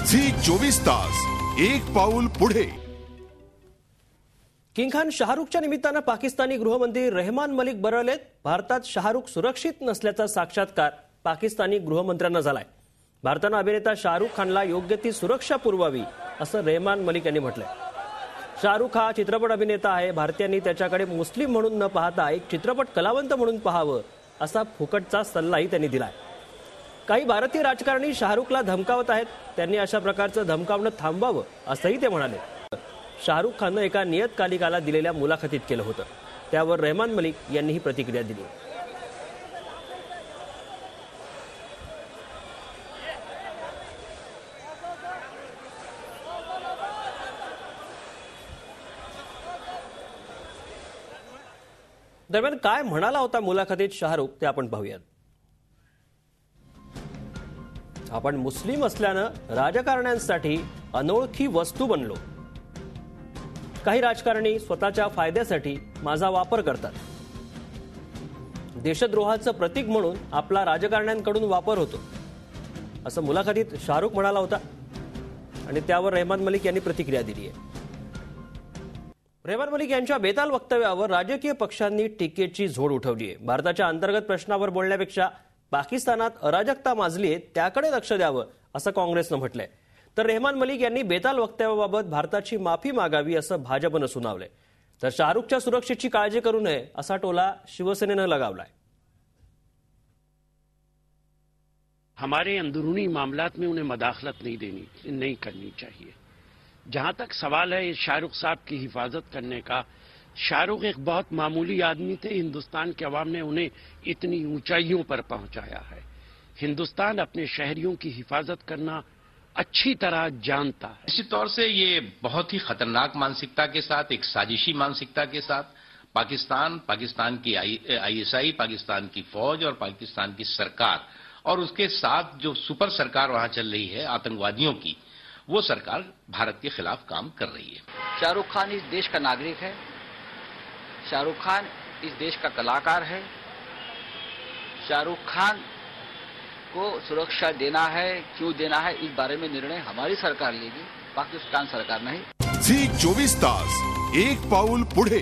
Zee 24 तास एक पाऊल पुढे। किंग खान शाहरुखच्या निमित्तानं पाकिस्तानी गृहमंत्री रहमान मलिक बरळलेत। भारतात शाहरुख सुरक्षित नसल्याचा साक्षात्कार पाकिस्तानी गृहमंत्र्यांना झालाय। भारतानं अभिनेता शाहरुख खानला योग्य ती सुरक्षा पुरवावी असं रहमान मलिक यांनी म्हटलंय। शाहरुख हा चित्रपट अभिनेता आहे, भारतीयांनी त्याच्याकडे मुस्लिम म्हणून न पाहता एक चित्रपट कलावंत म्हणून पाहावं असा फुकटचा सल्लाही त्यांनी दिलाय। काही भारतीय राजकारणी शाहरुखला धमकावत आहेत, त्यांनी अशा प्रकारचं धमकावणं थांबवावं असंही ते म्हणाले। शाहरुख खाननं एका नियतकालिकाला दिलेल्या मुलाखतीत केलं होतं, त्यावर रहमान मलिक यांनी ही प्रतिक्रिया दिली। दरम्यान काय म्हणाला होता मुलाखतीत शाहरुख ते आपण पाहूयात। आपण मुस्लिम असल्यानं राजकारण्यांसाठी अनोळखी वस्तू बनलो। काही राजकारणी स्वतःच्या फायद्यासाठी माझा वापर करतात। देशद्रोहाचं प्रतीक म्हणून आपला राजकारण्यांकडून वापर होतो असं मुलाखतीत शाहरुख म्हणाला होता आणि त्यावर रहमान मलिक यांनी प्रतिक्रिया दिली आहे। रहमान मलिक यांच्या बेताल वक्तव्यावर राजकीय पक्षांनी टीकेची झोड उठवली आहे। भारताच्या अंतर्गत प्रश्नावर बोलण्यापेक्षा पाकिस्तानात अराजकता माजली आहे त्याकडे लक्ष द्यावं असं काँग्रेसनं म्हटलंय। तर रहमान मलिक यांनी बेताल वक्तव्याबाबत भारताची माफी मागावी असं भाजपनं सुनावलंय। तर शाहरुखच्या सुरक्षेची काळजी करू नये असा टोला शिवसेनेनं लगावलाय। हमारे अंदरूनी मामलात में उन्हें मदाखलत नहीं करनी चाहिए। जहां तक सवाल है शाहरुख साहब की हिफाजत करने का, शाहरुख एक बहुत मामूली आदमी थे। हिंदुस्तान के अवाम ने उन्हें इतनी ऊंचाइयों पर पहुंचाया है। हिंदुस्तान अपने शहरियों की हिफाजत करना अच्छी तरह जानता है। निश्चित तौर से ये बहुत ही खतरनाक मानसिकता के साथ, एक साजिशी मानसिकता के साथ पाकिस्तान की आईएसआई, पाकिस्तान की फौज और पाकिस्तान की सरकार और उसके साथ जो सुपर सरकार वहां चल रही है आतंकवादियों की, वो सरकार भारत के खिलाफ काम कर रही है। शाहरुख खान इस देश का नागरिक है। शाहरुख खान इस देश का कलाकार है। शाहरुख खान को सुरक्षा देना है, क्यों देना है, इस बारे में निर्णय हमारी सरकार लेगी, पाकिस्तान सरकार नहीं। झी 24 तास एक पाऊल पुढे।